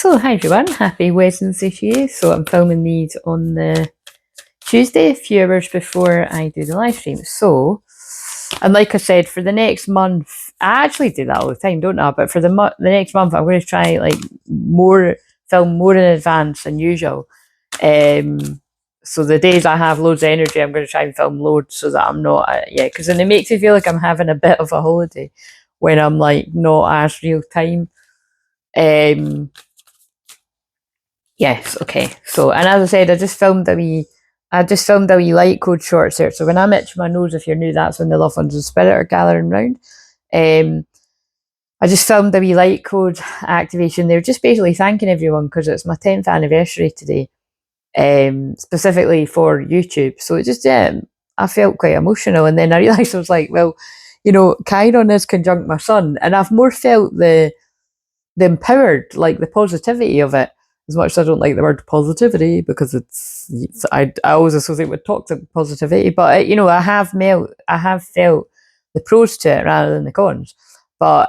So hi everyone, happy Wednesday to you. So I'm filming these on the Tuesday, a few hours before I do the live stream. So, and like I said, for the next month, I actually do that all the time, don't I? But for the next month, I'm going to try film more in advance than usual. So the days I have loads of energy, I'm going to try and film loads so that I'm not, because then it makes me feel like I'm having a bit of a holiday when I'm like not as real time. Yes, okay. So, and as I said, I just filmed a wee light code short search. So when I'm itching my nose, if you're new, that's when the loved ones of spirit are gathering round. I just filmed a wee light code activation. They're just basically thanking everyone because it's my 10th anniversary today, specifically for YouTube. So it just, I felt quite emotional. And then I realised I was like, well, Chiron is conjunct my sun, and I've more felt the empowered, like the positivity of it. As much as I don't like the word positivity because I always associate with toxic positivity, but I have felt the pros to it rather than the cons. But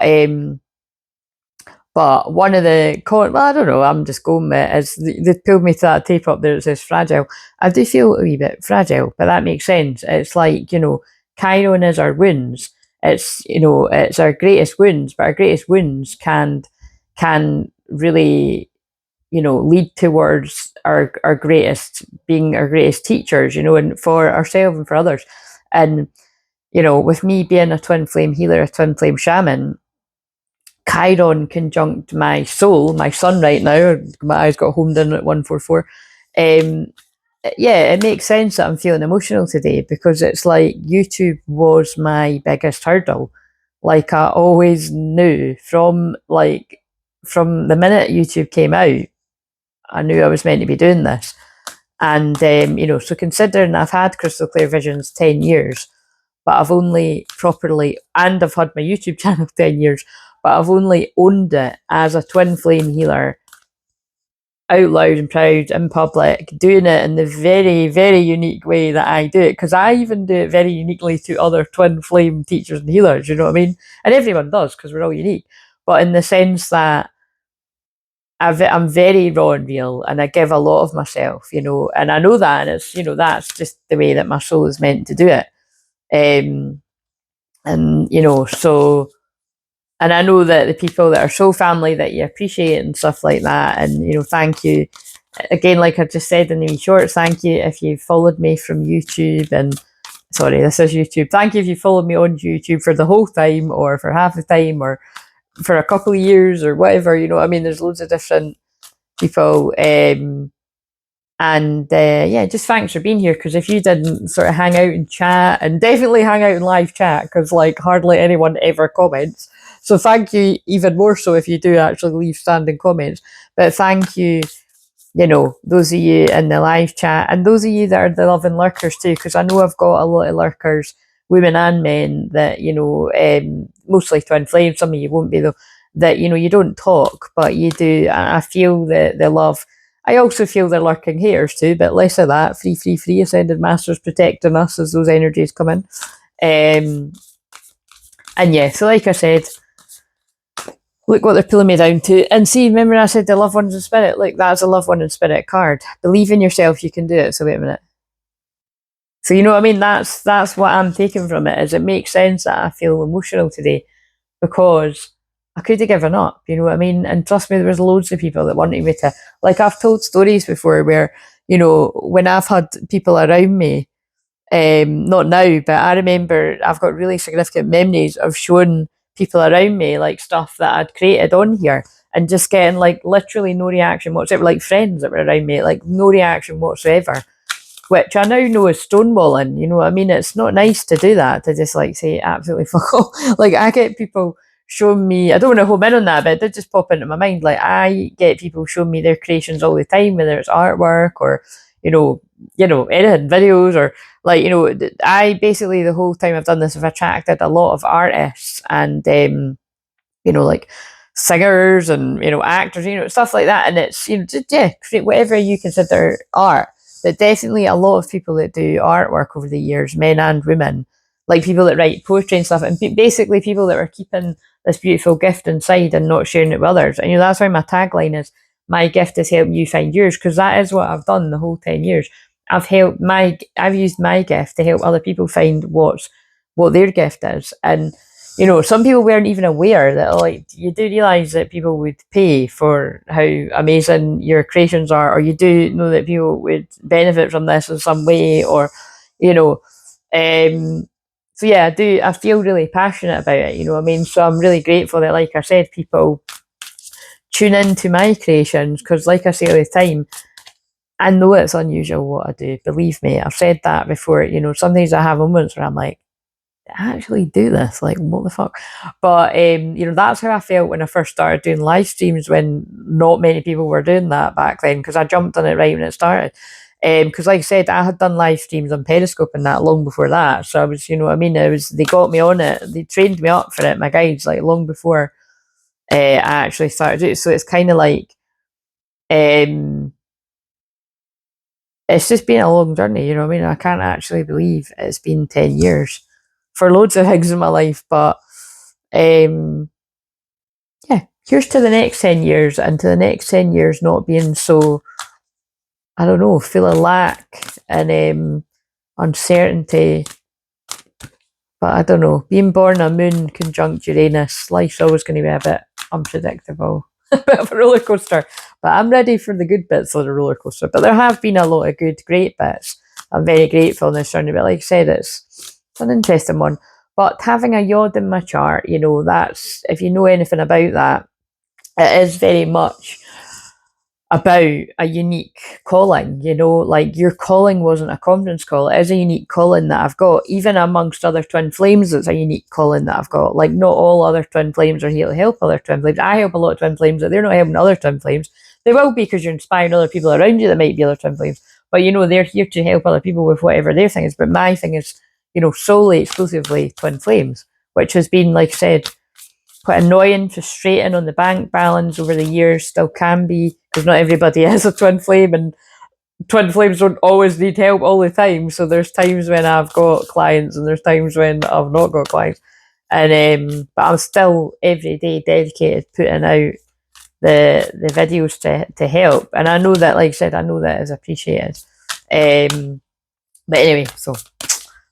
one of the cons, well, I don't know, I'm just going with it, is they pulled me to that tape up there that says fragile. I do feel a wee bit fragile, but that makes sense. It's like, Chiron is our wounds. It's our greatest wounds, but our greatest wounds can really lead towards our greatest teachers, and for ourselves and for others. And with me being a twin flame healer, a twin flame shaman, Chiron conjunct my soul, my sun right now. My eyes got homed in at 144. It makes sense that I'm feeling emotional today because it's like YouTube was my biggest hurdle. Like I always knew from the minute YouTube came out, I knew I was meant to be doing this. And, so considering I've had Crystal Clear Visions 10 years, but I've only properly, and I've had my YouTube channel 10 years, but I've only owned it as a twin flame healer out loud and proud in public, doing it in the very, very unique way that I do it, because I even do it very uniquely to other twin flame teachers and healers, you know what I mean? And everyone does, because we're all unique. But in the sense that I'm very raw and real, and I give a lot of myself, and I know that, and it's, that's just the way that my soul is meant to do it. And, so, and I know that the people that are soul family that you appreciate and stuff like that, and, thank you. Again, like I just said in the shorts, thank you if you followed me from YouTube, and sorry, this is YouTube. Thank you if you followed me on YouTube for the whole time, or for half the time, or for a couple of years, or whatever, there's loads of different people. Just thanks for being here, because if you didn't sort of hang out and chat, and definitely hang out in live chat, because like hardly anyone ever comments. So thank you even more so if you do actually leave standing comments. But thank you, those of you in the live chat, and those of you that are the loving lurkers too, because I know I've got a lot of lurkers, women and men, that, mostly twin flame, some of you won't be though, that, you don't talk, but you do. I feel the love. I also feel the lurking haters too, but less of that. Free ascended masters protecting us as those energies come in. And yeah, so like I said, look what they're pulling me down to. And see, remember I said the loved ones in spirit? Look, that's a loved one in spirit card. Believe in yourself, you can do it. So wait a minute. So you know what I mean? That's what I'm taking from it, is it makes sense that I feel emotional today, because I could have given up, you know what I mean? And trust me, there was loads of people that wanted me to, like, I've told stories before where, when I've had people around me, not now, but I remember I've got really significant memories of showing people around me like stuff that I'd created on here, and just getting like literally no reaction whatsoever, like friends that were around me, like no reaction whatsoever, which I now know is stonewalling, you know what I mean? It's not nice to do that, to just like say absolutely fuck off. Like I get people showing me, I don't want to home in on that, but it did just pop into my mind. Like I get people showing me their creations all the time, whether it's artwork or, anything, videos, or like, I basically, the whole time I've done this, I've attracted a lot of artists and, like singers and, actors, stuff like that. And it's, create whatever you consider art. But definitely a lot of people that do artwork over the years, men and women, like people that write poetry and stuff, and basically people that are keeping this beautiful gift inside and not sharing it with others. And that's why my tagline is, my gift is helping you find yours, because that is what I've done the whole 10 years. I've used my gift to help other people find what their gift is. And you know, some people weren't even aware that, like, you do realize that people would pay for how amazing your creations are, or you do know that people would benefit from this in some way, or you know, so yeah, I feel really passionate about it, you know what I mean? So I'm really grateful that, like I said, people tune into my creations, because like I say all the time, I know it's unusual what I do. Believe me, I've said that before. You know, sometimes I have moments where I'm like, I actually do this, like, what the fuck? But you know, that's how I felt when I first started doing live streams, when not many people were doing that back then, because I jumped on it right when it started. Because like I said, I had done live streams on Periscope and that long before that. So I was, you know what I mean, they got me on it, they trained me up for it, my guides, like long before I actually started it. So it's kind of like it's just been a long journey, you know what I mean? I can't actually believe it's been 10 years for loads of things in my life. But yeah, here's to the next 10 years, and to the next 10 years not being so, I don't know, full of lack and uncertainty. But I don't know, being born a moon conjunct Uranus, life's always going to be a bit unpredictable. A bit of a roller coaster. But I'm ready for the good bits of the roller coaster. But there have been a lot of good, great bits. I'm very grateful in this journey. But like I said, it's an interesting one. But having a yod in my chart, you know, that's, if you know anything about that, it is very much about a unique calling, you know, like your calling wasn't a conference call. It is a unique calling that I've got. Even amongst other twin flames, it's a unique calling that I've got. Like, not all other twin flames are here to help other twin flames. I help a lot of twin flames, but they're not helping other twin flames. They will be, because you're inspiring other people around you that might be other twin flames. But you know, they're here to help other people with whatever their thing is. But my thing is, you know, solely, exclusively twin flames, which has been, like I said, quite annoying, frustrating on the bank balance over the years, still can be, because not everybody is a twin flame, and twin flames don't always need help all the time. So there's times when I've got clients, and there's times when I've not got clients. And but I'm still every day dedicated putting out the videos to help. And I know that, like I said, I know that is appreciated. But anyway, so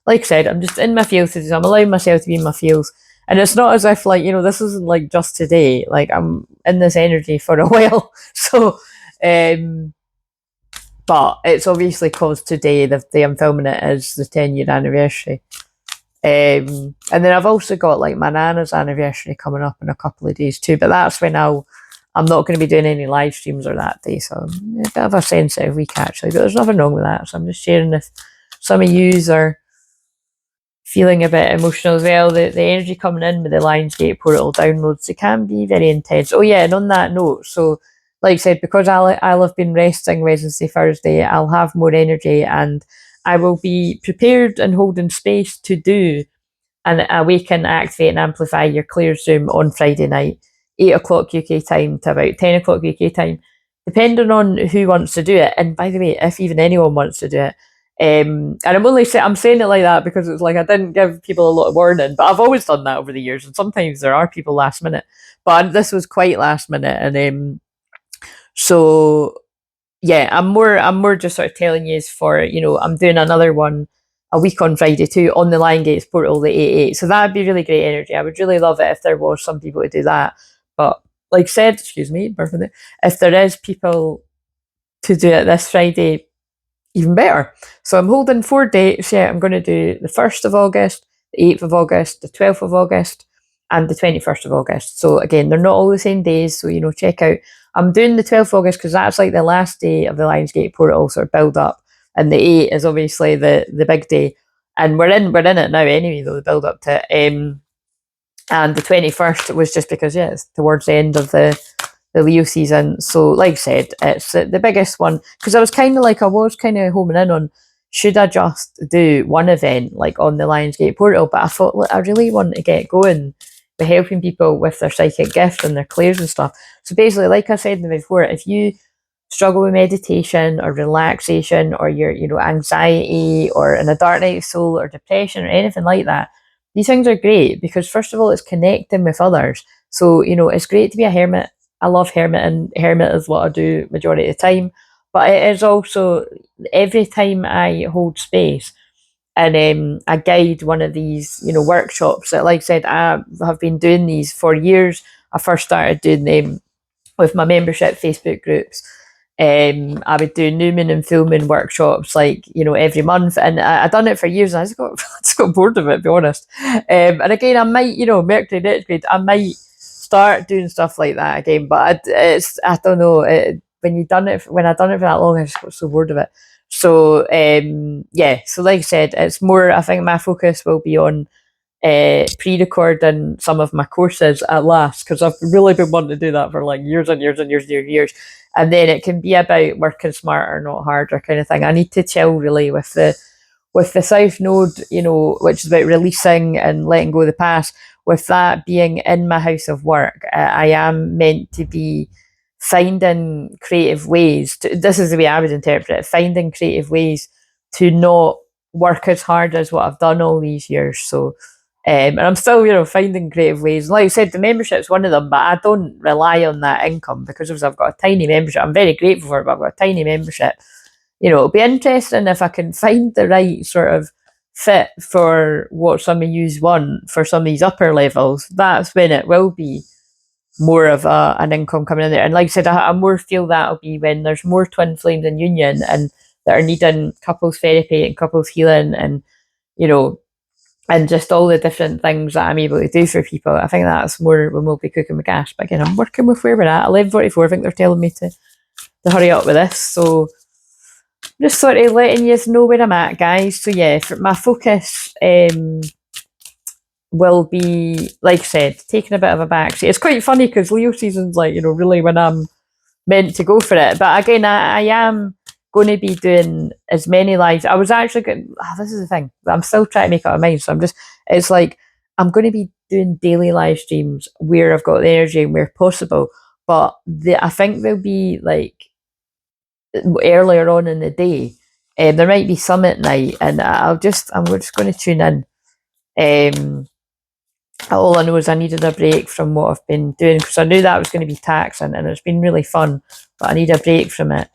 like I said, I'm just in my feels today. So I'm allowing myself to be in my feels. And it's not as if, like, you know, this isn't like just today. Like, I'm in this energy for a while. So, but it's obviously because today, the day I'm filming it, is the 10-year anniversary. And then I've also got, like, my Nana's anniversary coming up in a couple of days too. But that's when I'm not going to be doing any live streams or that day. So a bit of a sensitive week, actually. But there's nothing wrong with that. So I'm just sharing if some of yous are feeling a bit emotional as well. The energy coming in with the Lionsgate portal downloads, it can be very intense. Oh yeah, and on that note, so like I said, because I'll have been resting Wednesday, Thursday, I'll have more energy, and I will be prepared and holding space to do an awaken, activate and amplify your Clair Zoom on Friday night, 8 o'clock UK time to about 10 o'clock UK time, depending on who wants to do it. And by the way, if even anyone wants to do it, and I'm saying it like that because it's like I didn't give people a lot of warning, but I've always done that over the years, and sometimes there are people last minute, but this was quite last minute. And so yeah, I'm more just sort of telling you for, you know, I'm doing another one a week on Friday too on the Lion Gates portal, the 8-8. So that'd be really great energy. I would really love it if there was some people to do that. But like I said, excuse me, if there is people to do it this Friday, even better. So I'm holding 4 dates. Yeah, I'm going to do the 1st of August, the 8th of August, the 12th of August, and the 21st of August. So again, they're not all the same days. So, you know, check out. I'm doing the 12th of August because that's like the last day of the Lionsgate portal sort of build up. And the 8th is obviously the big day. And we're in it now anyway, though, the build up to it. And the 21st was just because, yeah, it's towards the end of the Leo season. So like I said, it's the biggest one, because I was kind of homing in on, should I just do one event like on the Lionsgate portal? But I thought, look, I really want to get going with helping people with their psychic gift and their clairs and stuff. So basically, like I said before, if you struggle with meditation or relaxation, or your, you know, anxiety, or in a dark night of soul or depression or anything like that, these things are great because first of all, it's connecting with others. So, you know, it's great to be a hermit I love hermiting. Hermit is what I do majority of the time. But it is also every time I hold space and I guide one of these, workshops that, like I said, I have been doing these for years. I first started doing them with my membership Facebook groups. I would do new moon and full moon workshops every month, and I'd done it for years, and I just got bored of it, to be honest. And again, I might, Mercury retrograde, I might start doing stuff like that again, but I don't know. When I've done it for that long, I just got so bored of it. So yeah, so like I said, it's more. I think my focus will be on pre-recording some of my courses at last, because I've really been wanting to do that for like years and years and years and years. And then it can be about working smarter, not harder, kind of thing. I need to chill really with the South Node, which is about releasing and letting go of the past. With that being in my house of work, I am meant to be finding creative ways. This is the way I would interpret it: finding creative ways to not work as hard as what I've done all these years. So and I'm still, finding creative ways. Like I said, the membership's one of them, but I don't rely on that income because I've got a tiny membership. I'm very grateful for it, but I've got a tiny membership. It'll be interesting if I can find the right sort of fit for what some of you want for some of these upper levels. That's when it will be more of an income coming in there. And like I said, I more feel that'll be when there's more twin flames in union and that are needing couples therapy and couples healing and, and just all the different things that I'm able to do for people. I think that's more when we'll be cooking with gas. But again, I'm working with where we're at. 11:44, I think they're telling me to hurry up with this. So just sort of letting you know where I'm at, guys. So yeah, for my focus will be, like I said, taking a bit of a backseat. It's quite funny because Leo season's really when I'm meant to go for it. But again, I am going to be doing as many lives. I was actually going. This is the thing. I'm still trying to make up my mind. So it's like I'm going to be doing daily live streams where I've got the energy and where possible. But I think they'll be like earlier on in the day. There might be some at night, and I'm just going to tune in. All I know is I needed a break from what I've been doing because I knew that was going to be taxing, and it's been really fun, but I need a break from it.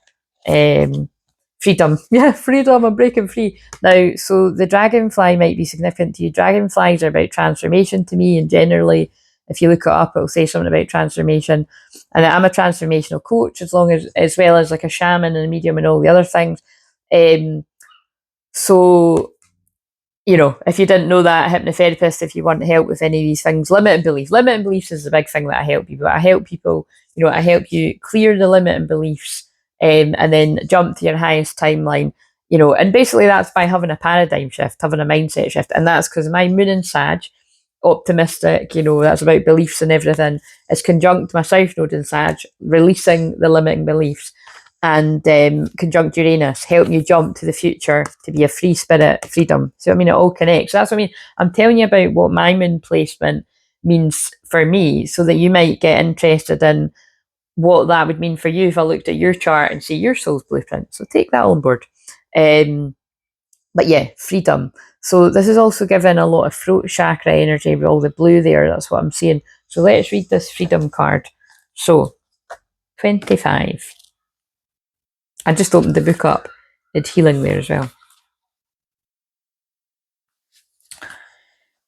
Freedom. Yeah, freedom. I'm breaking free. Now, so the dragonfly might be significant to you. Dragonflies are about transformation to me, and generally, if you look it up, it'll say something about transformation. And I'm a transformational coach as well as like a shaman and a medium and all the other things. So if you didn't know that, hypnotherapist, if you want help with any of these things, limiting beliefs. Limiting beliefs is the big thing that I help people. I help people, I help you clear the limiting beliefs and then jump to your highest timeline, and basically that's by having a paradigm shift, having a mindset shift. And that's because my moon in Sag, optimistic, that's about beliefs and everything, is conjunct my South Node in Sag, releasing the limiting beliefs. And conjunct Uranus, helping you jump to the future to be a free spirit, freedom. So it all connects. So that's what I mean. I'm telling you about what my moon placement means for me, so that you might get interested in what that would mean for you if I looked at your chart and see your soul's blueprint. So take that on board. But yeah, freedom. So this is also giving a lot of throat chakra energy with all the blue there. That's what I'm seeing. So let's read this freedom card. So 25. I just opened the book up. It's healing there as well.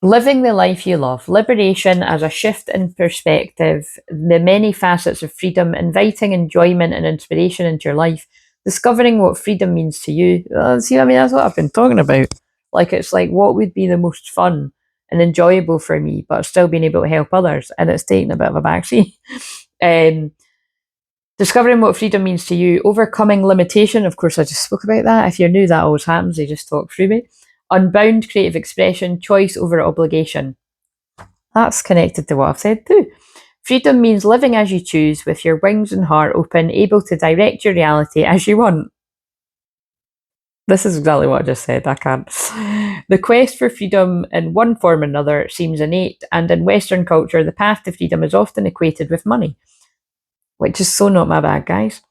Living the life you love. Liberation as a shift in perspective. The many facets of freedom. Inviting enjoyment and inspiration into your life. Discovering what freedom means to you. See, that's what I've been talking about. It's like what would be the most fun and enjoyable for me, but still being able to help others. And it's taking a bit of a backseat. Discovering what freedom means to you. Overcoming limitation. Of course, I just spoke about that. If you're new, that always happens. They just talk through me. Unbound creative expression. Choice over obligation. That's connected to what I've said too. Freedom means living as you choose, with your wings and heart open, able to direct your reality as you want. This is exactly what I just said. I can't. The quest for freedom in one form or another seems innate, and in Western culture, the path to freedom is often equated with money, which is so not my bag, guys.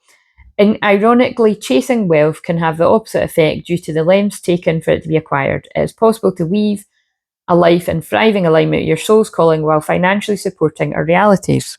And ironically, chasing wealth can have the opposite effect due to the lengths taken for it to be acquired. It is possible to weave a life in thriving alignment with your soul's calling while financially supporting our realities.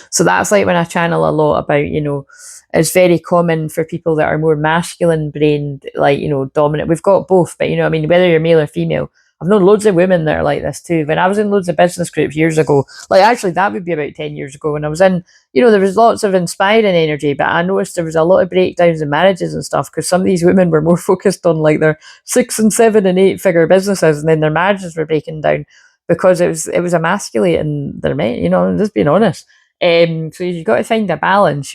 So that's like when I channel a lot about, it's very common for people that are more masculine brained, like, dominant. We've got both, but whether you're male or female, I've known loads of women that are like this too. When I was in loads of business groups years ago, like actually that would be about 10 years ago, when I was in, there was lots of inspiring energy, but I noticed there was a lot of breakdowns in marriages and stuff because some of these women were more focused on like their 6 and 7 and 8 figure businesses, and then their marriages were breaking down because it was emasculating their men, I'm just being honest. So you've got to find a balance,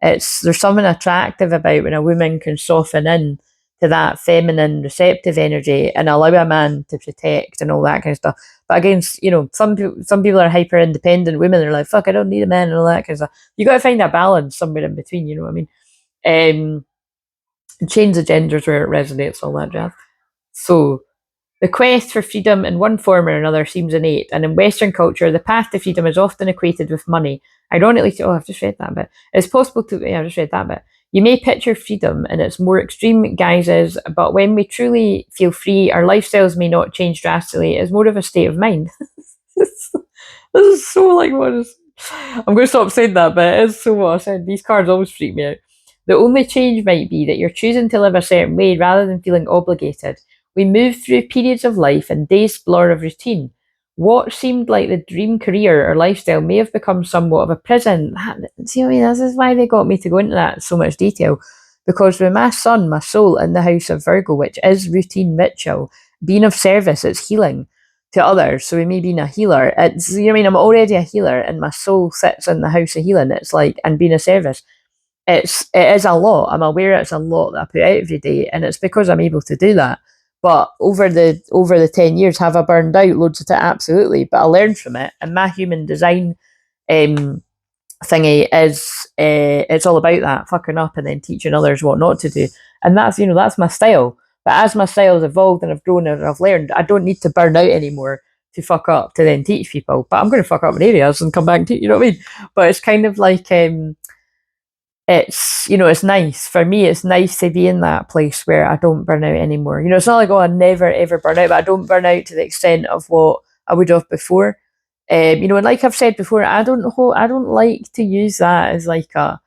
there's something attractive about when a woman can soften in to that feminine receptive energy and allow a man to protect and all that kind of stuff. But again, some people are hyper independent women. They're like, fuck, I don't need a man and all that kind of stuff. You got to find a balance somewhere in between. You know what I mean? Change the genders where it resonates, all that jazz. So the quest for freedom in one form or another seems innate, and in Western culture, the path to freedom is often equated with money. Ironically, I've just read that bit. It's possible to, yeah, I've just read that bit. You may picture freedom in its more extreme guises, but when we truly feel free, our lifestyles may not change drastically. It's more of a state of mind. This is so like what is. I'm going to stop saying that, but it is so what I said. These cards always freak me out. The only change might be that you're choosing to live a certain way rather than feeling obligated. We move through periods of life and days blur of routine. What seemed like the dream career or lifestyle may have become somewhat of a prison. See what I mean? This is why they got me to go into that in so much detail. Because with my sun, my soul in the house of Virgo, which is routine ritual, being of service, it's healing to others. So with me being a healer, it's, I'm already a healer and my soul sits in the house of healing. It's like, and being of service. It is a lot. I'm aware it's a lot that I put out every day, and it's because I'm able to do that. But over the 10 years, have I burned out loads of it? Absolutely. But I learned from it, and my human design um, thingy is it's all about that fucking up and then teaching others what not to do, and that's my style. But as my style has evolved and I've grown and I've learned, I don't need to burn out anymore to fuck up to then teach people. But I'm going to fuck up in areas and come back and teach. You know what I mean? But it's kind of like it's nice for me. It's nice to be in that place where I don't burn out anymore. It's not like, oh, I never ever burn out, but I don't burn out to the extent of what I would have before. And like I've said before, I don't like to use that as like I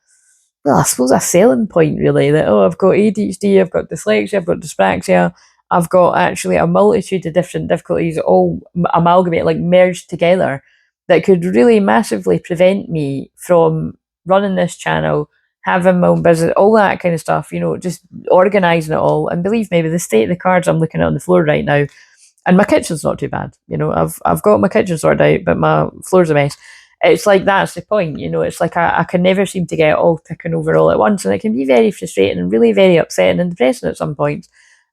suppose a selling point really, that, oh, I've got ADHD, I've got dyslexia, I've got dyspraxia, I've got actually a multitude of different difficulties all amalgamate, like merged together, that could really massively prevent me from running this channel, having my own business, all that kind of stuff, just organising it all. And believe me, with the state of the cards I'm looking at on the floor right now, and my kitchen's not too bad, I've got my kitchen sorted out, but my floor's a mess. It's like that's the point, it's like I can never seem to get it all ticking over all at once, and it can be very frustrating and really very upsetting and depressing at some points,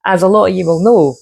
as a lot of you will know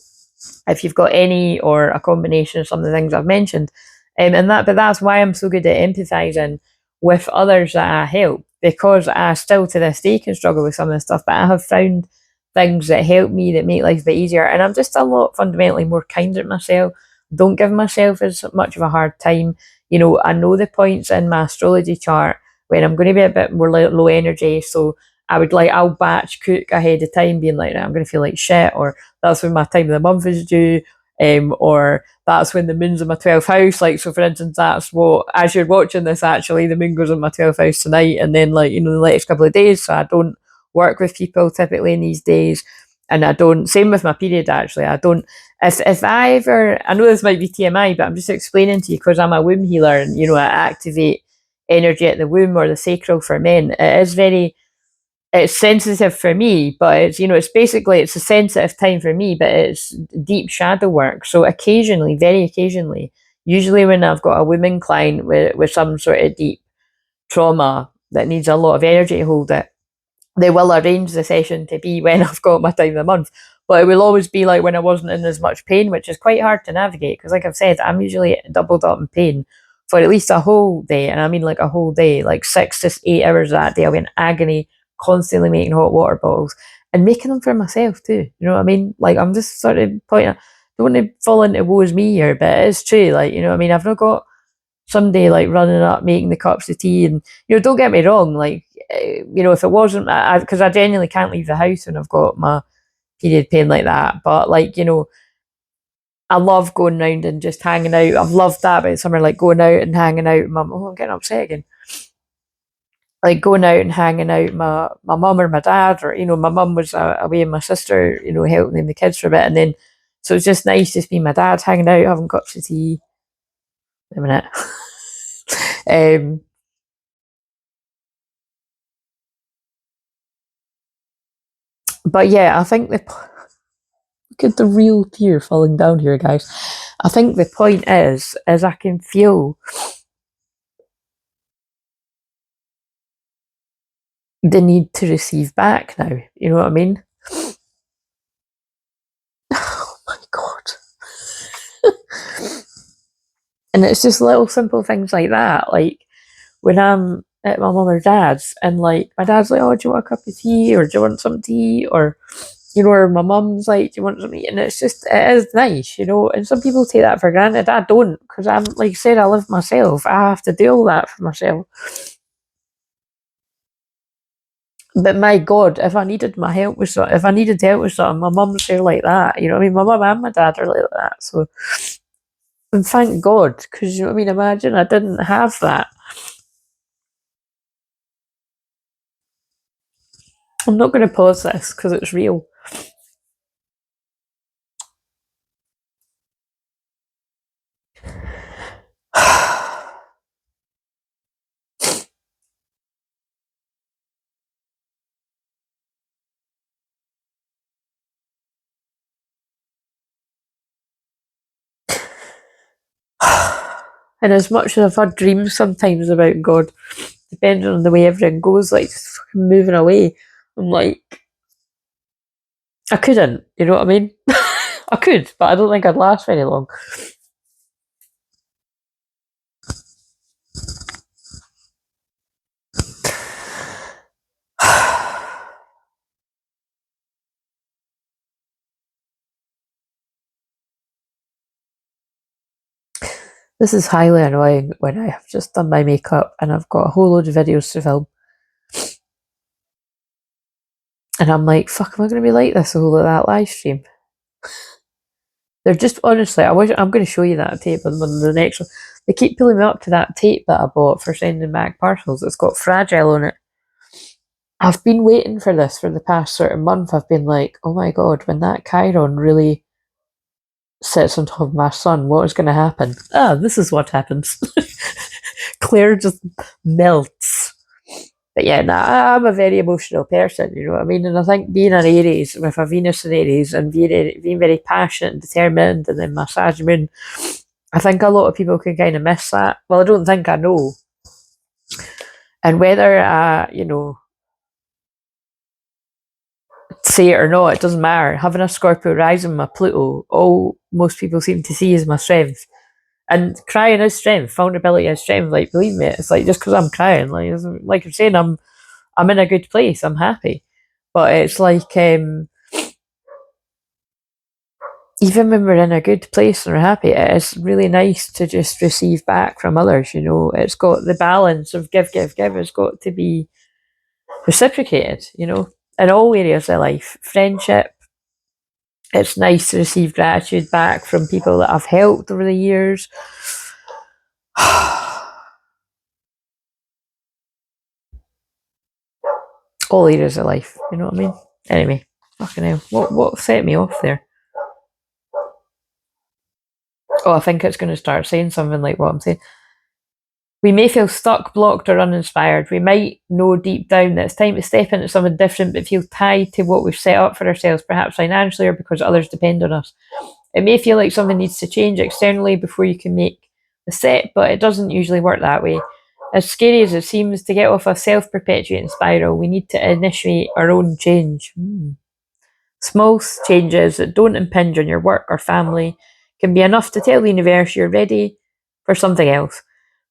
if you've got any or a combination of some of the things I've mentioned. But that's why I'm so good at empathizing with others that I help, because I still to this day can struggle with some of the stuff, but I have found things that help me, that make life a bit easier, and I'm just a lot fundamentally more kinder to myself. Don't give myself as much of a hard time. I know the points in my astrology chart when I'm going to be a bit more low energy, so I'll batch cook ahead of time, being like, I'm going to feel like shit, or that's when my time of the month is due, or that's when the moon's in my 12th house. Like, so for instance, that's what, as you're watching this, actually, the moon goes in my 12th house tonight, and then the next couple of days, so I don't work with people typically in these days. And I don't, same with my period actually, I don't, if I ever, I know this might be TMI, but I'm just explaining to you because I'm a womb healer, and I activate energy at the womb or the sacral for men. It's sensitive for me, but it's a sensitive time for me, but it's deep shadow work. So occasionally, very occasionally, usually when I've got a woman client with some sort of deep trauma that needs a lot of energy to hold it, they will arrange the session to be when I've got my time of the month. But it will always be like when I wasn't in as much pain, which is quite hard to navigate, because like I've said, I'm usually doubled up in pain for at least a whole day. And I mean like a whole day, like 6 to 8 hours that day. I'll be in agony, constantly making hot water bottles and making them for myself too. You know what I mean? Like, I'm just sort of pointing, don't want to fall into woe is me here, but it is true. Like, you know what I mean? I've not got somebody like running up, making the cups of tea, and don't get me wrong, like, if it wasn't, because I genuinely can't leave the house when I've got my period pain like that, but like, I love going round and just hanging out. I've loved that about summer, like going out and hanging out. I'm getting upset again. like going out and hanging out, my mum or my dad, or my mum was away with my sister, helping them the kids for a bit, and then so it's just nice just being my dad hanging out, having cups of tea. Wait a minute. But yeah, I think look at the real tear falling down here, guys. I think the point is I can feel the need to receive back now. You know what I mean? Oh my god. And it's just little simple things like that. Like when I'm at my mum or dad's and like my dad's like, oh, do you want a cup of tea? Or do you want some tea? Or or my mum's like, do you want something? And it's just, it is nice, and some people take that for granted. I don't, because I'm, like I said, I live myself. I have to do all that for myself. But my God, if I needed help with something, my mum's there like that. You know what I mean? My mum and my dad are like that. So, and thank God, because you know what I mean? Imagine I didn't have that. I'm not going to pause this because it's real. And as much as I've had dreams sometimes about God, depending on the way everything goes, like just fucking moving away, I'm like, I couldn't, you know what I mean? I could, but I don't think I'd last very long. This is highly annoying when I have just done my makeup and I've got a whole load of videos to film. And I'm like, fuck, am I going to be like this all of that live stream? They're just, honestly, I'm going to show you that tape on the next one. They keep pulling me up to that tape that I bought for sending back parcels. It's got Fragile on it. I've been waiting for this for the past sort of month. I've been like, oh my God, when that Chiron really sits on top of my sun, what is going to happen? Ah, this is what happens. Claire just melts. But yeah, I'm a very emotional person, you know what I mean? And I think being an Aries with a Venus in Aries and being very passionate and determined, and then my Sag moon, I think a lot of people can kind of miss that. Well, I don't think I know. And whether say it or not, it doesn't matter. Having a Scorpio rising my Pluto, all most people seem to see is my strength. And crying is strength, vulnerability is strength. Like, believe me, it's like just because I'm crying, like I'm saying, I'm in a good place, I'm happy. But it's like even when we're in a good place and we're happy, it is really nice to just receive back from others. It's got the balance of give, give, give has got to be reciprocated. In all areas of life, friendship. It's nice to receive gratitude back from people that I've helped over the years. All areas of life, you know what I mean? Anyway, fucking hell. What set me off there? Oh, I think it's going to start saying something like what I'm saying. We may feel stuck, blocked, or uninspired. We might know deep down that it's time to step into something different, but feel tied to what we've set up for ourselves, perhaps financially or because others depend on us. It may feel like something needs to change externally before you can make the step, but it doesn't usually work that way. As scary as it seems, to get off a self-perpetuating spiral, we need to initiate our own change. Small changes that don't impinge on your work or family can be enough to tell the universe you're ready for something else.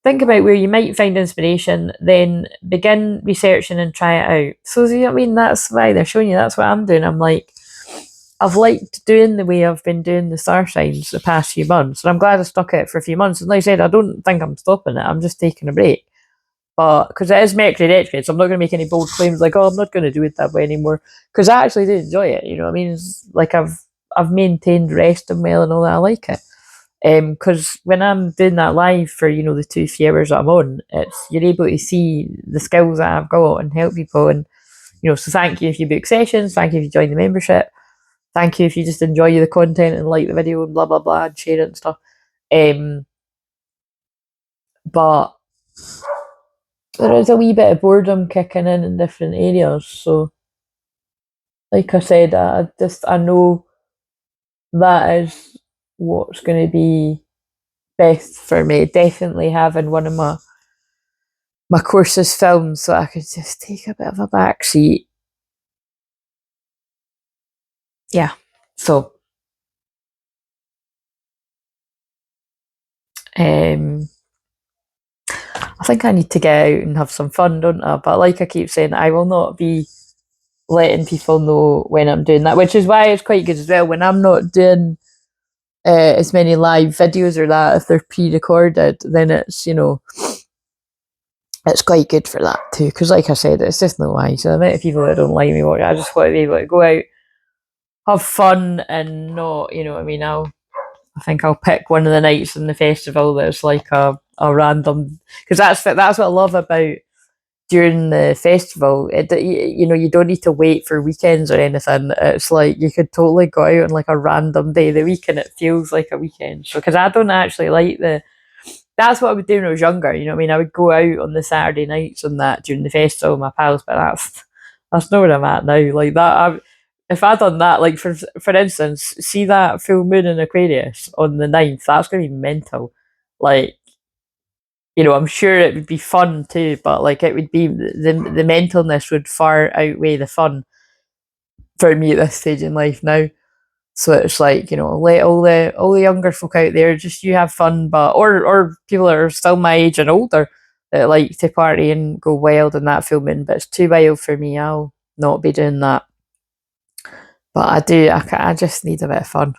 Think about where you might find inspiration, then begin researching and try it out. So, you know what I mean? That's why they're showing you. That's what I'm doing. I'm like, I've liked doing the way I've been doing the star signs the past few months, and I'm glad I stuck it for a few months. And like I said, I don't think I'm stopping it. I'm just taking a break. But because it is Mercury retrograde, so I'm not going to make any bold claims like, "Oh, I'm not going to do it that way anymore." Because I actually do enjoy it. You know what I mean? It's like I've maintained rest and well and all that. I like it. Because when I'm doing that live for, you know, the 2-3 hours that I'm on, you're able to see the skills that I've got and help people. And, you know, so thank you if you book sessions, thank you if you join the membership, thank you if you just enjoy the content and like the video and blah blah blah and share it and stuff. But there is a wee bit of boredom kicking in different areas. So, like I said, I know that is what's going to be best for me. Definitely having one of my courses filmed so I could just take a bit of a back seat. Yeah. So I think I need to get out and have some fun, don't I? But like I keep saying, I will not be letting people know when I'm doing that, which is why it's quite good as well when I'm not doing as many live videos or that. If they're pre-recorded, then it's, you know, it's quite good for that too. Because like I said, it's just no why. So the amount of people that don't like me watch, I just want to be able to go out, have fun, and not, you know what I mean. I think I'll pick one of the nights in the festival that's like a random, because that's what I love about during the festival. You know, you don't need to wait for weekends or anything. It's like you could totally go out on like a random day of the week and it feels like a weekend. So because I don't actually like that's what I would do when I was younger. You know what I mean? I would go out on the Saturday nights and that during the festival with my pals, but that's not where I'm at now. Like that, if I'd done that, like for instance, see that full moon in Aquarius on the 9th, that's going to be mental. Like, you know, I'm sure it would be fun too, but like it would be the mentalness would far outweigh the fun for me at this stage in life now. So it's like, you know, let all the younger folk out there, just you have fun, but or people that are still my age and older that like to party and go wild in that full moon, but it's too wild for me. I'll not be doing that. But I just need a bit of fun.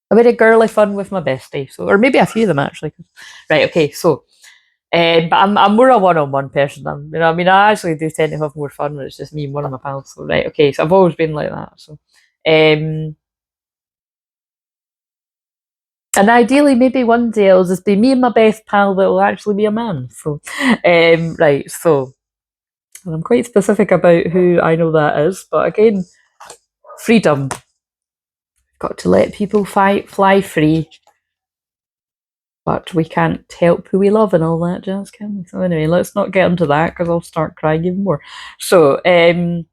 A bit of girly fun with my bestie, so or maybe a few of them actually. Right, okay, so but I'm more a one-on-one person. You know, I mean, I actually do tend to have more fun when it's just me and one of my pals. So right, okay, so I've always been like that. So, and ideally, maybe one day it'll just be me and my best pal that will actually be a man. So, right, so and I'm quite specific about who I know that is, but again, freedom. Got to let people fly free, but we can't help who we love and all that jazz, can we? So anyway, let's not get into that because I'll start crying even more. So, think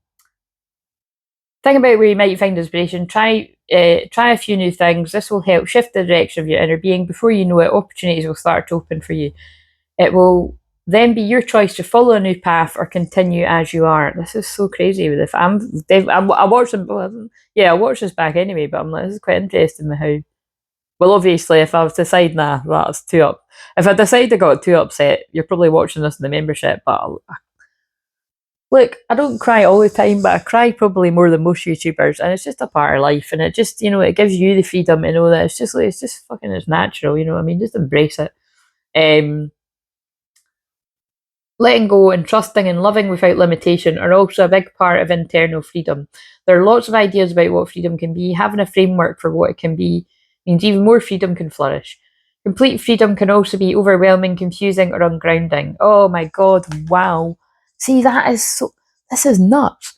about where you might find inspiration. Try a few new things. This will help shift the direction of your inner being. Before you know it, opportunities will start to open for you. It will then be your choice to follow a new path or continue as you are. This is so crazy with it. I watched them. Yeah, I watched this back anyway, but I'm like, this is quite interesting with how. Well, obviously, if I was to decide, nah, that's too up. If I decide I got too upset, you're probably watching this in the membership. But look, I don't cry all the time, but I cry probably more than most YouTubers, and it's just a part of life. And it just, you know, it gives you the freedom to know that it's just like it's just fucking it's natural. You know what I mean? Just embrace it. Um, Letting go and trusting and loving without limitation are also a big part of internal freedom. There are lots of ideas about what freedom can be. Having a framework for what it can be means even more freedom can flourish. Complete freedom can also be overwhelming, confusing, or ungrounding. Oh my god, wow. See, this is nuts.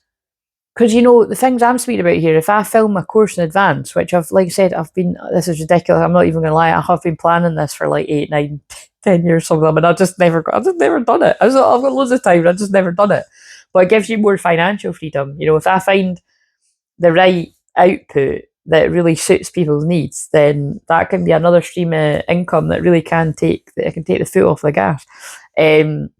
Because, you know, the things I'm speaking about here, if I film a course in advance, which like I said, this is ridiculous, I'm not even going to lie, I have been planning this for like 8, 9, 10 years, some of them, and I've just never done it. I've got loads of time, I've just never done it. But it gives you more financial freedom. You know, if I find the right output that really suits people's needs, then that can be another stream of income that really can take the foot off the gas. And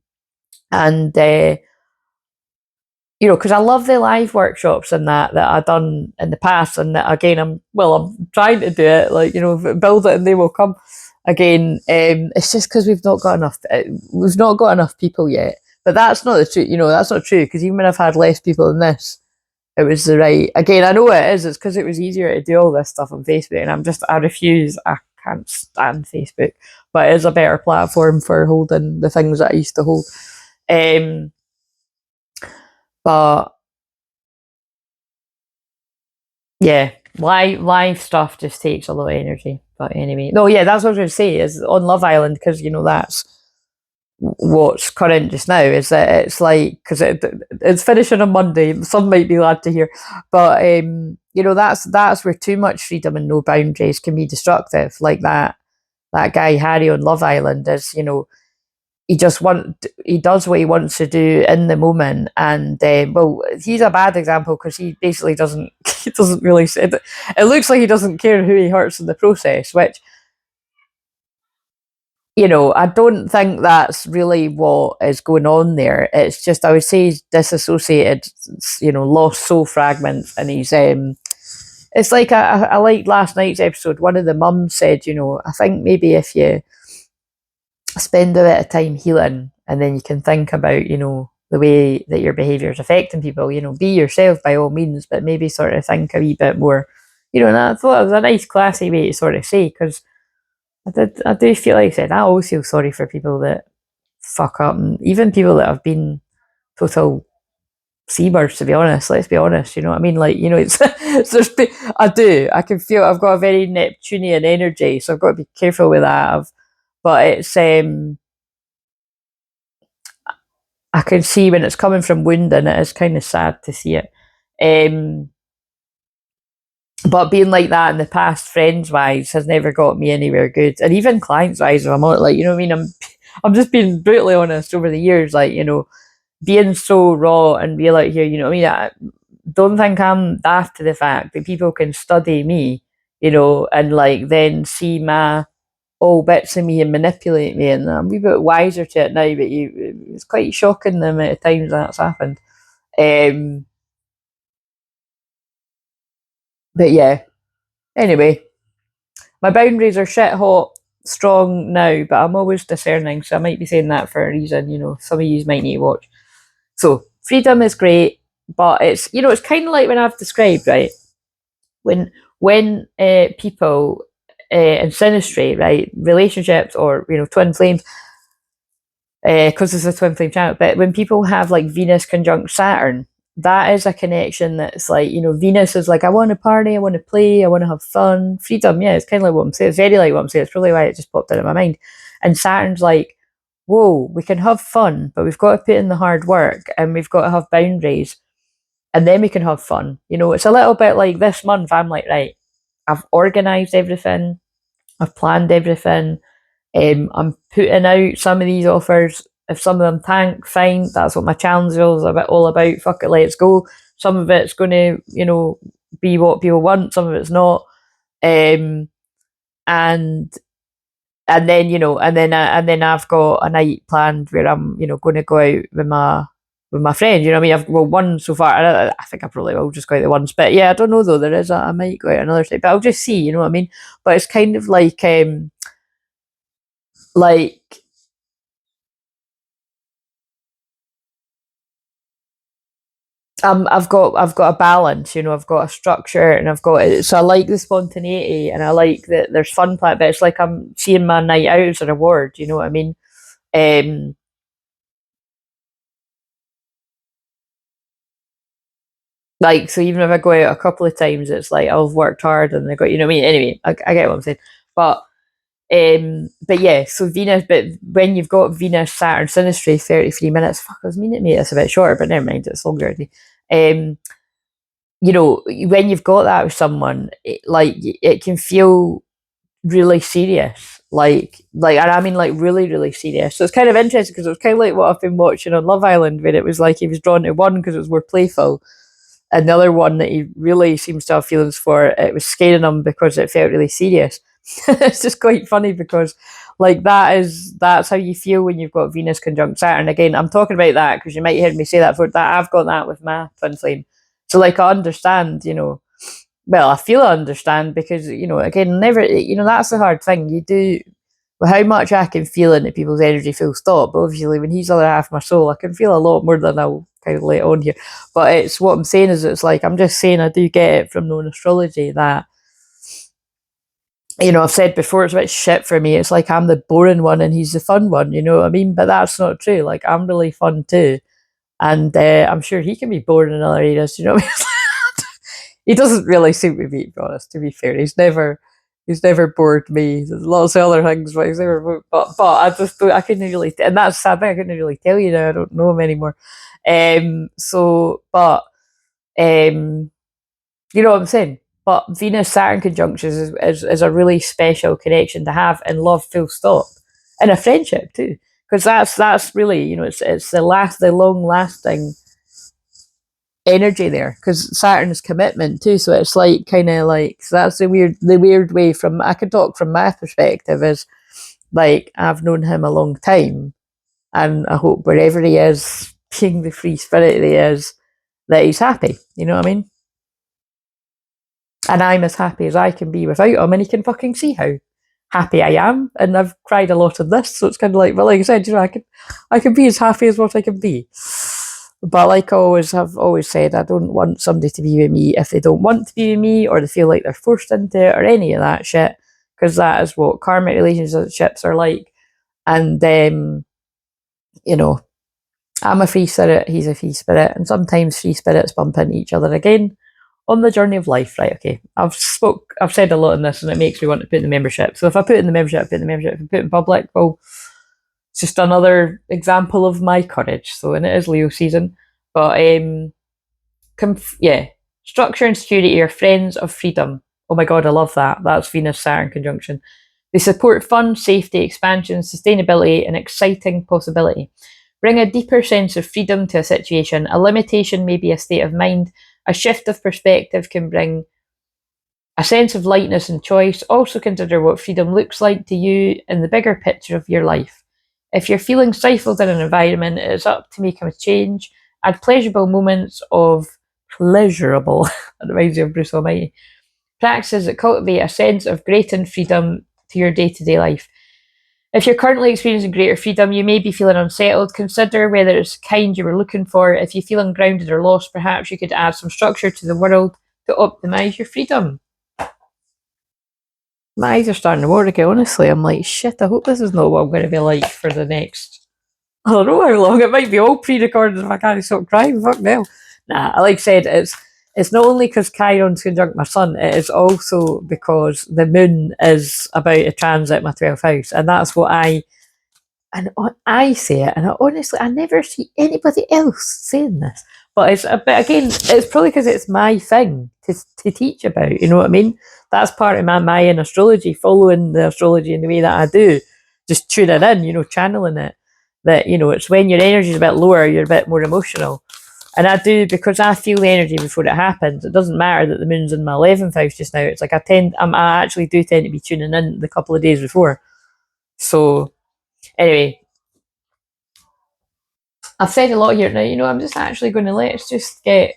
you know, because I love the live workshops and that I've done in the past, and that, again, I'm trying to do it, like, you know, build it and they will come. Again, it's just because we've not got enough people yet. But that's not the truth, you know, that's not true, because even when I've had less people than this, it was the right. Again, I know it is. It's because it was easier to do all this stuff on Facebook, and I refuse. I can't stand Facebook, but it is a better platform for holding the things that I used to hold. But yeah, live stuff just takes a lot of energy. But anyway, no, yeah, that's what I was going to say. Is on Love Island, because that's what's current just now. Is that it's like, because it's finishing on Monday. Some might be glad to hear, but that's where too much freedom and no boundaries can be destructive. Like that guy Harry on Love Island is, he does what he wants to do in the moment, and well, he's a bad example because he basically doesn't he doesn't really it looks like he doesn't care who he hurts in the process, which I don't think that's really what is going on there. It's just, I would say, he's disassociated, lost soul fragments, and he's it's like I like last night's episode. One of the mums said, I think maybe if you spend a bit of time healing, and then you can think about, the way that your behaviour is affecting people, be yourself by all means, but maybe sort of think a wee bit more, and I thought it was a nice classy way to sort of say, because I do feel like I said, I always feel sorry for people that fuck up, and even people that have been total seabirds, to be honest. Let's be honest, you know what I mean? Like, I can feel I've got a very Neptunian energy, so I've got to be careful with that. But it's I can see when it's coming from wound, and it is kind of sad to see it. But being like that in the past, friends wise, has never got me anywhere good, and even clients wise, if I'm not, like, you know what I mean, I'm just being brutally honest. Over the years, like, being so raw and real out here, you know what I mean, I don't think I'm daft to the fact that people can study me, and like then see my all bits of me and manipulate me, and I'm a wee bit wiser to it now, but it's quite shocking the amount of times that's happened. But yeah, anyway, my boundaries are shit hot strong now, but I'm always discerning, so I might be saying that for a reason. Some of you might need to watch. So freedom is great, but it's kind of like when I've described, right, when people in synastry, right, relationships, or twin flames, because it's a twin flame channel, but when people have like Venus conjunct Saturn, that is a connection that's like, Venus is like, I want to party, I want to play, I want to have fun, freedom. Yeah, it's kind of like what I'm saying. It's very like what I'm saying. It's probably why it just popped out of my mind. And Saturn's like, whoa, we can have fun, but we've got to put in the hard work, and we've got to have boundaries, and then we can have fun. It's a little bit like this month. I'm like, right, I've organised everything, I've planned everything. I'm putting out some of these offers. If some of them tank, fine. That's what my challenge is all about. Fuck it, let's go. Some of it's going to, be what people want. Some of it's not. And then and then I've got a night planned where I'm going to go out with my friend. You know what I mean? I've one so far. I think I probably will just go out the once. But yeah, I don't know though. I might go out another time, but I'll just see. You know what I mean? But it's kind of like I've got a balance, I've got a structure, and I've got it. So I like the spontaneity, and I like that there's fun play, but it's like I'm seeing my night out as a reward. You know what I mean? Like, so even if I go out a couple of times, it's like I've worked hard and I got, you know what I mean? Anyway, I get what I'm saying, but yeah, so Venus, but when you've got Venus, Saturn, synastry, 33 minutes, fuck, I was meaning to make this a bit shorter, but never mind, it's longer already. When you've got that with someone, it can feel really serious, and I mean like really, really serious. So it's kind of interesting because it was kind of like what I've been watching on Love Island, where it was like he was drawn to one because it was more playful, another one that he really seems to have feelings for, it was scaring him because it felt really serious. It's just quite funny because like that's how you feel when you've got Venus conjunct Saturn. Again, I'm talking about that because you might hear me say that for that I've got that with my twin flame. So like I understand, well, I feel I understand because, again, never, that's the hard thing. You do, well, how much I can feel into people's energy full stop. But obviously, when he's the other half of my soul, I can feel a lot more than I'll kind of let on here. But it's what I'm saying is it's like, I'm just saying I do get it from known astrology that, I've said before, it's a bit shit for me. It's like I'm the boring one and he's the fun one, you know what I mean? But that's not true. Like, I'm really fun too. And I'm sure he can be boring in other areas, you know what I mean? He doesn't really suit me, to be honest, to be fair. He's never bored me. There's lots of other things, but he's never but I just don't, I couldn't really and that's the sad thing, I couldn't really tell you now. I don't know him anymore. So but you know what I'm saying? But Venus Saturn conjunctions is a really special connection to have in love, full stop. And a friendship too. Because that's really, you know, it's the long lasting energy there, because Saturn's commitment too. So it's like kind of like, so that's the weird way from, I could talk from my perspective is like, I've known him a long time, and I hope wherever he is, being the free spirit he is, that he's happy. You know what I mean? And I'm as happy as I can be without him, and he can fucking see how happy I am. And I've cried a lot in this, so it's kind of like, well, like I said, you know, I can be as happy as what I can be. But like I have always said, I don't want somebody to be with me if they don't want to be with me, or they feel like they're forced into it, or any of that shit, because that is what karmic relationships are like. And you know, I'm a free spirit, he's a free spirit, and sometimes free spirits bump into each other again on the journey of life. Right, okay. I've said a lot in this, and it makes me want to put in the membership. So if I put in the membership, I put in the membership. If I put in public, well, it's just another example of my courage. So, and it is Leo season. But yeah, structure and security are friends of freedom. Oh my god, I love that. That's Venus Saturn conjunction. They support fun, safety, expansion, sustainability, and exciting possibility. Bring a deeper sense of freedom to a situation. A limitation may be a state of mind. A shift of perspective can bring a sense of lightness and choice. Also consider what freedom looks like to you in the bigger picture of your life. If you're feeling stifled in an environment, it is up to make a change. Add pleasurable moments of pleasurable, that reminds you of Bruce Almighty, practices that cultivate a sense of greater freedom to your day-to-day life. If you're currently experiencing greater freedom, you may be feeling unsettled. Consider whether it's the kind you were looking for. If you feel ungrounded or lost, perhaps you could add some structure to the world to optimize your freedom. My eyes are starting to work, honestly. I'm like, shit, I hope this is not what I'm going to be like for the next, I don't know how long. It might be all pre-recorded if I can't stop crying. Fuck no. Nah, like I said, it's not only because Chiron's conjunct my sun, it is also because the moon is about to transit my 12th house. And that's what I say it, and I never see anybody else saying this. But again, it's probably because it's my thing to teach about. You know what I mean? That's part of my Mayan astrology, following the astrology in the way that I do, just tuning in, you know, channeling it. That, you know, it's when your energy is a bit lower, you're a bit more emotional. And I do, because I feel the energy before it happens. It doesn't matter that the moon's in my 11th house just now. It's like I actually do tend to be tuning in the couple of days before. So anyway, I've said a lot here now. You know, I'm just actually going to let's just get.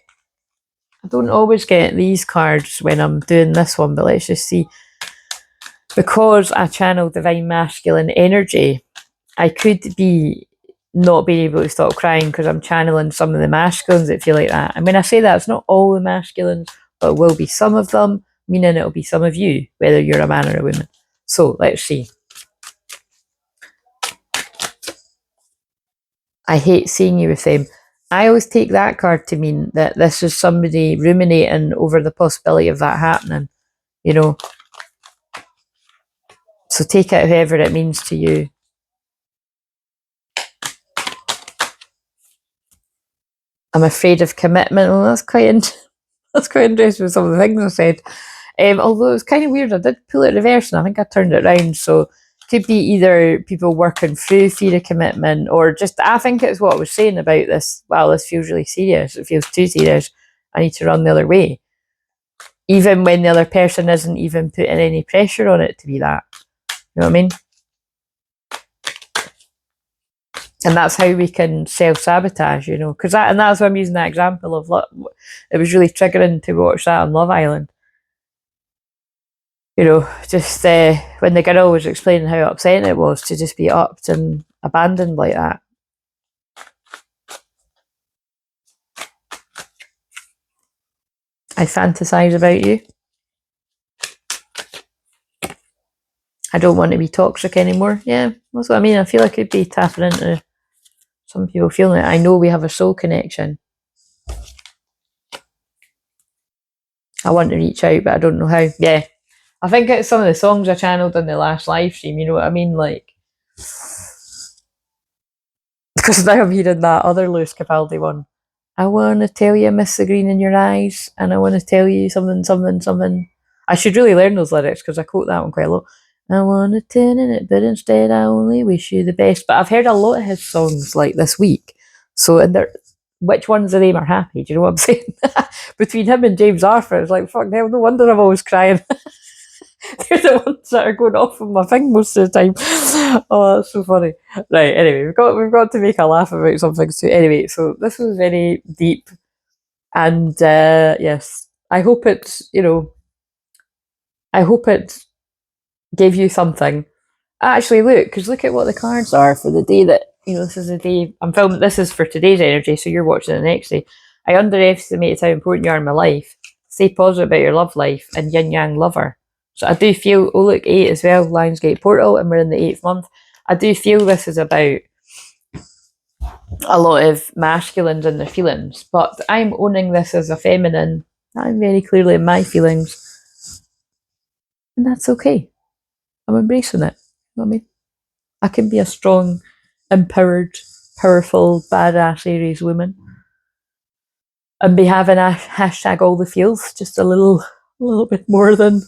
I don't always get these cards when I'm doing this one, but let's just see. Because I channel divine masculine energy, I could be not being able to stop crying because I'm channeling some of the masculines that feel like that. And when I say that, it's not all the masculines, but it will be some of them, meaning it'll be some of you, whether you're a man or a woman. So let's see. I hate seeing you with them. I always take that card to mean that this is somebody ruminating over the possibility of that happening, you know. So take it however it means to you. I'm afraid of commitment. Well, that's quite interesting with some of the things I said. Although it was kind of weird, I did pull it reverse, and I think I turned it around. So it could be either people working through fear of commitment, or just, I think it's what I was saying about this. Wow, this feels really serious. It feels too serious. I need to run the other way. Even when the other person isn't even putting any pressure on it to be that. You know what I mean? And that's how we can self-sabotage, you know. And that's why I'm using that example of, it was really triggering to watch that on Love Island. You know, just when the girl was explaining how upsetting it was to just be upped and abandoned like that. I fantasize about you. I don't want to be toxic anymore. Yeah, that's what I mean. I feel like I could be tapping into some people feeling it. I know we have a soul connection. I want to reach out, but I don't know how. Yeah. I think it's some of the songs I channeled in the last live stream, you know what I mean? Like, because now I'm hearing that other Lewis Capaldi one. I want to tell you, I miss the green in your eyes, and I want to tell you something, something, something. I should really learn those lyrics because I quote that one quite a lot. I want to turn in it, but instead I only wish you the best. But I've heard a lot of his songs like this week. So, and which ones of them are happy? Do you know what I'm saying? Between him and James Arthur, it's like, fuck hell, no wonder I'm always crying. They're the ones that are going off on my thing most of the time. Oh, that's so funny. Right, anyway, we've got to make a laugh about some things too. Anyway, so this was very deep, and yes, I hope it's, I hope it gave you something. Actually, look, because look at what the cards are for the day that, this is the day I'm filming. This is for today's energy, so you're watching the next day. I underestimated how important you are in my life. Stay positive about your love life, and yin yang lover. So I do feel, oh look, 8 as well, Lionsgate portal, and we're in the 8th month. I do feel this is about a lot of masculines and their feelings, but I'm owning this as a feminine. I'm very clearly in my feelings, and that's okay. I'm embracing it. You know what I mean? I can be a strong, empowered, powerful, badass Aries woman, and be having a hashtag all the feels, just a little bit more than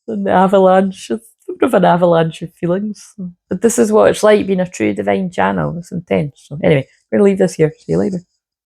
the avalanche. It's sort of an avalanche of feelings. But this is what it's like being a true divine channel. It's intense. So anyway, we're gonna leave this here. See you later.